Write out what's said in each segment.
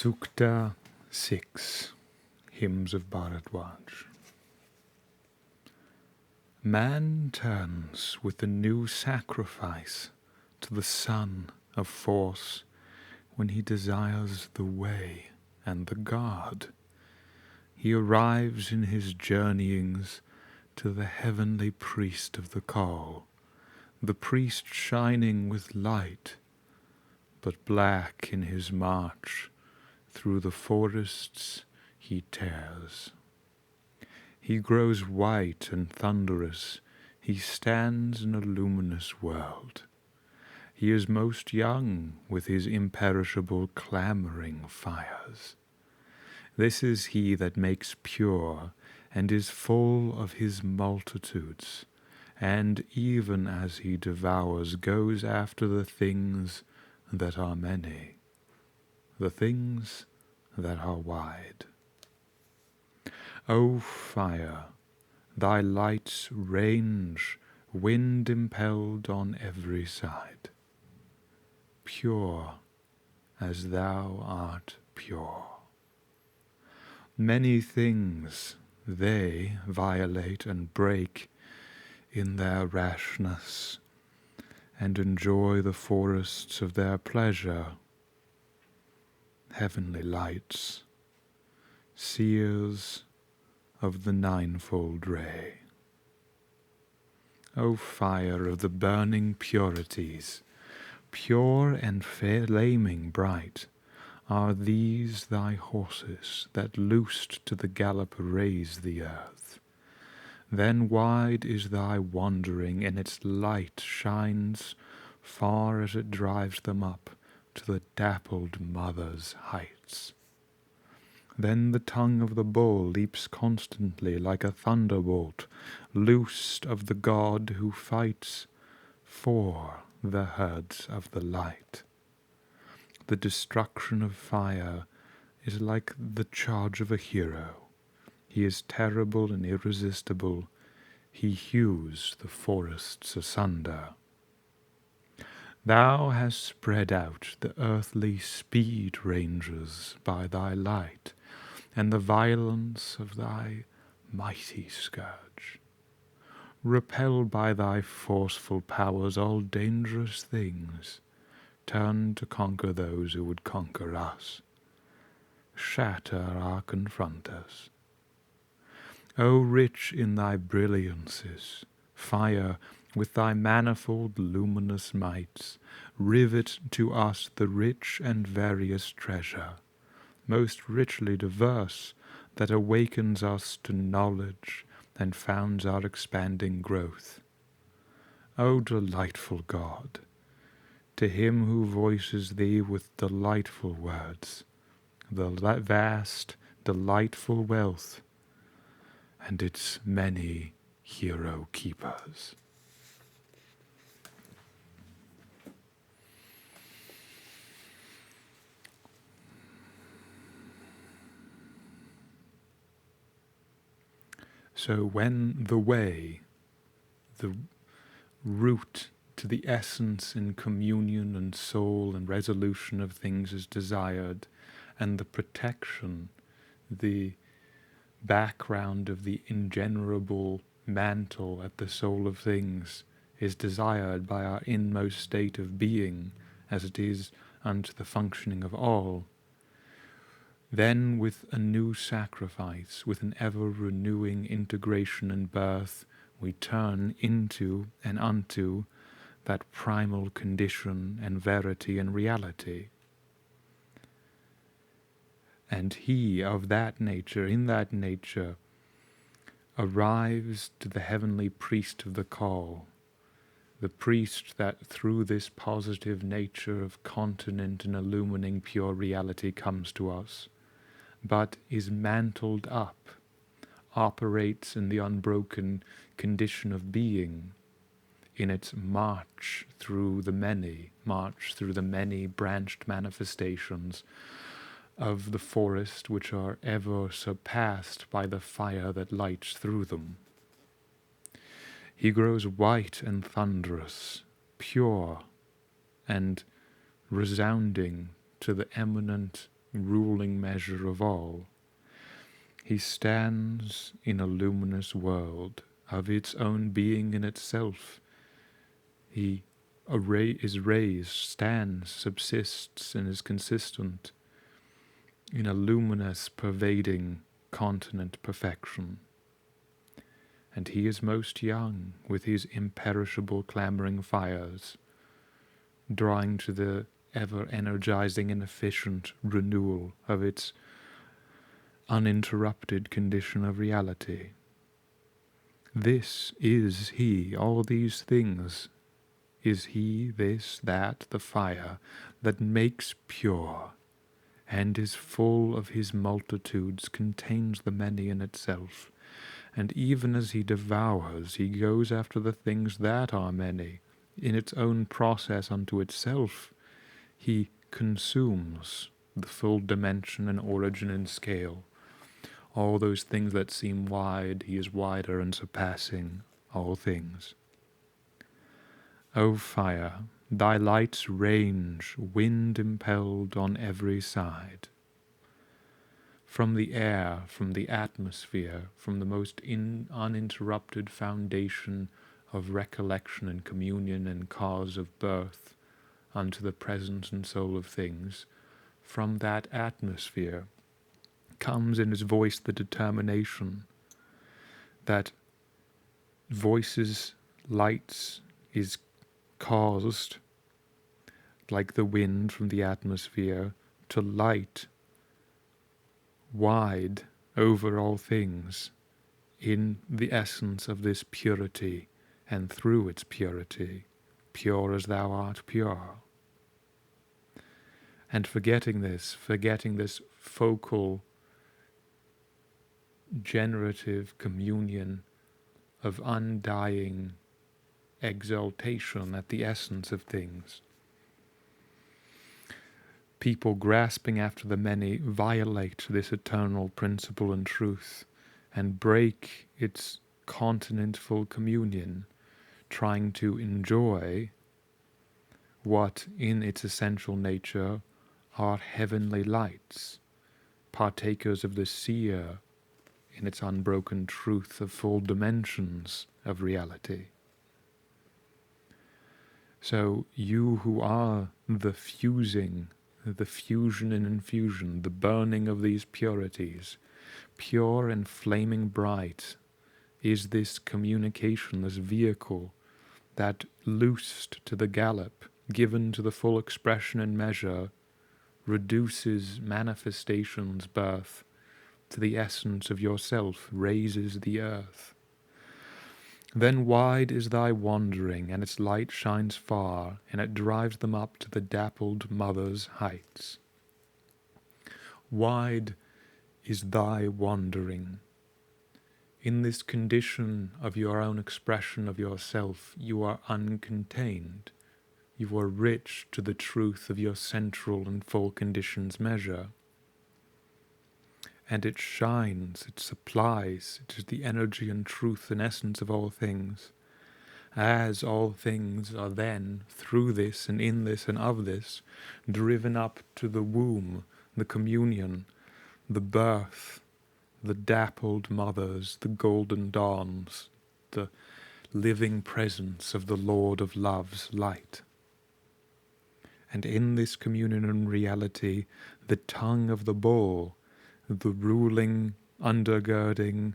Sukta 6, Hymns of Bharadwaja. Man turns with a new sacrifice to the sun of force when he desires the way and the God. He arrives in his journeyings to the heavenly priest of the call, the priest shining with light, but black in his march through the forests he tears. He grows white and thunderous, he stands in a luminous world. He is most young with his imperishable clamoring fires. This is he that makes pure, and is full of his multitudes, and even as he devours goes after the things that are many, the things that are wide. O fire, thy lights range, wind-impelled on every side, pure as thou art pure. Many things they violate and break in their rashness, and enjoy the forests of their pleasure. Heavenly lights, seers of the ninefold ray. O fire of the burning purities, pure and flaming bright, are these thy horses that loosed to the gallop raise the earth. Then wide is thy wandering, and its light shines far as it drives them up to the dappled mother's heights. Then the tongue of the bull leaps constantly like a thunderbolt, loosed of the God who fights for the herds of the light. The destruction of fire is like the charge of a hero. He is terrible and irresistible. He hews the forests asunder. Thou hast spread out the earthly speed ranges by thy light, and the violence of thy mighty scourge. Repel by thy forceful powers all dangerous things, turn to conquer those who would conquer us. Shatter our confronters. O rich in thy brilliancies, fire, with thy manifold luminous mights, rivet to us the rich and various treasure, most richly diverse, that awakens us to knowledge and founds our expanding growth. O delightful God, to him who voices thee with delightful words, the vast, delightful wealth, and its many hero keepers. So when the way, the route to the essence and communion and soul and resolution of things is desired, and the protection, the background of the ingenerable mantle at the soul of things is desired by our inmost state of being, as it is unto the functioning of all, then with a new sacrifice, with an ever-renewing integration and birth, we turn into and unto that primal condition and verity and reality. And he of that nature, in that nature, arrives to the heavenly priest of the call, the priest that through this positive nature of continent and illumining pure reality comes to us, but is mantled up, operates in the unbroken condition of being, in its march through the many branched manifestations of the forest, which are ever surpassed by the fire that lights through them. He grows white and thunderous, pure and resounding to the eminent ruling measure of all. He stands in a luminous world of its own being in itself. He is raised, stands, subsists, and is consistent in a luminous, pervading, continent perfection. And he is most young, with his imperishable clamoring fires, drawing to the ever-energizing and efficient renewal of its uninterrupted condition of reality. This is he, all these things. Is he, this, that, the fire that makes pure, and is full of his multitudes, contains the many in itself. And even as he devours, he goes after the things that are many. In its own process unto itself, he consumes the full dimension and origin and scale. All those things that seem wide, he is wider and surpassing all things. O fire, thy lights range, wind-impelled on every side. From the air, from the atmosphere, from the most uninterrupted foundation of recollection and communion and cause of birth unto the presence and soul of things, from that atmosphere comes in his voice the determination that voices, lights, is caused, like the wind from the atmosphere, to light wide over all things in the essence of this purity and through its purity, pure as thou art pure. And forgetting this focal, generative communion of undying exaltation at the essence of things, people grasping after the many violate this eternal principle and truth and break its continentful communion, trying to enjoy what in its essential nature are heavenly lights, partakers of the seer in its unbroken truth of full dimensions of reality. So you who are the fusion and infusion, the burning of these purities, pure and flaming bright, is this communication, this vehicle that, loosed to the gallop, given to the full expression and measure, reduces manifestation's birth to the essence of yourself, raises the earth. Then wide is thy wandering, and its light shines far, and it drives them up to the dappled mother's heights. Wide is thy wandering. In this condition of your own expression of yourself, you are uncontained. You are rich to the truth of your central and full condition's measure. And it shines, it supplies, it is the energy and truth and essence of all things. As all things are then, through this and in this and of this, driven up to the womb, the communion, the birth, the dappled mothers, the golden dawns, the living presence of the Lord of Love's light. And in this communion and reality, the tongue of the bull, the ruling, undergirding,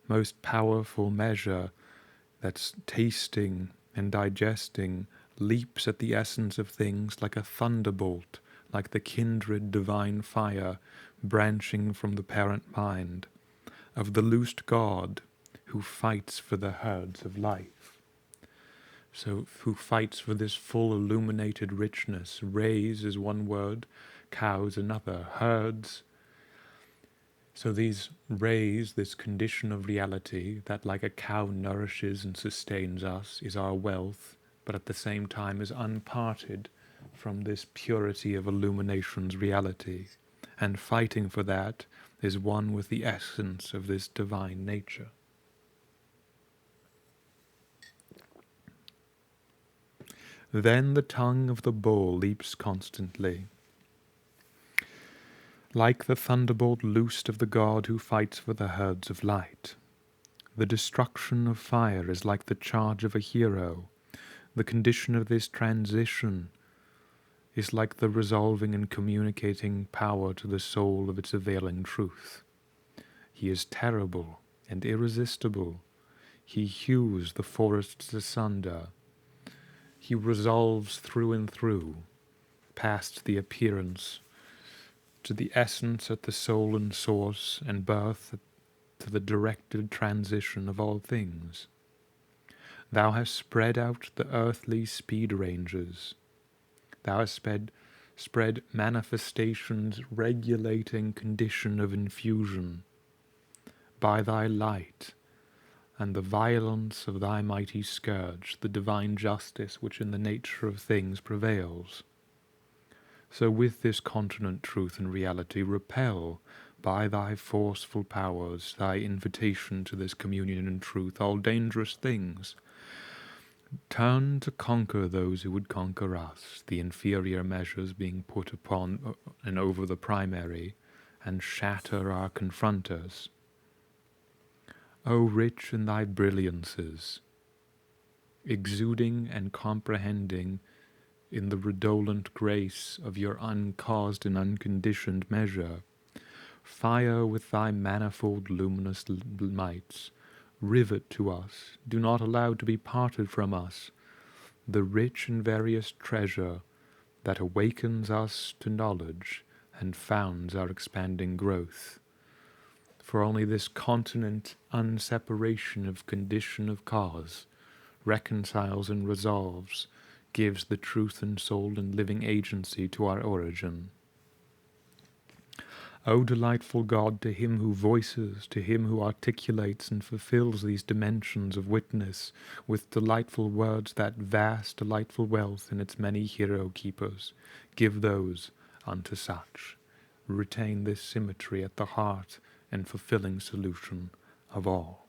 most powerful measure that's tasting and digesting, leaps at the essence of things like a thunderbolt, like the kindred divine fire branching from the parent mind, of the loosed God who fights for the herds of life. So who fights for this full illuminated richness. Rays is one word, cows another, herds. So these rays, this condition of reality that like a cow nourishes and sustains us, is our wealth, but at the same time is unparted from this purity of illumination's reality. And fighting for that is one with the essence of this divine nature. Then the tongue of the bull leaps constantly, Like the thunderbolt loosed of the god who fights for the herds of light, the destruction of fire is like the charge of a hero. The condition of this transition is like the resolving and communicating power to the soul of its availing truth. He is terrible and irresistible. He hews the forests asunder. He resolves through and through, past the appearance, to the essence at the soul and source and birth, to the directed transition of all things. Thou hast spread out the earthly speed ranges. Thou hast spread manifestations regulating condition of infusion by thy light and the violence of thy mighty scourge, the divine justice which in the nature of things prevails. So with this continent truth and reality repel by thy forceful powers, thy invitation to this communion and truth, all dangerous things. Turn to conquer those who would conquer us, the inferior measures being put upon and over the primary, and shatter our confronters. O rich in thy brilliances, exuding and comprehending in the redolent grace of your uncaused and unconditioned measure, fire with thy manifold luminous mights, rivet to us, do not allow to be parted from us, the rich and various treasure that awakens us to knowledge and founds our expanding growth. For only this continent unseparation of condition of cause reconciles and resolves, gives the truth and soul and living agency to our origin. O delightful God, to him who voices, to him who articulates and fulfills these dimensions of witness with delightful words, that vast delightful wealth in its many hero keepers, give those unto such. Retain this symmetry at the heart and fulfilling solution of all.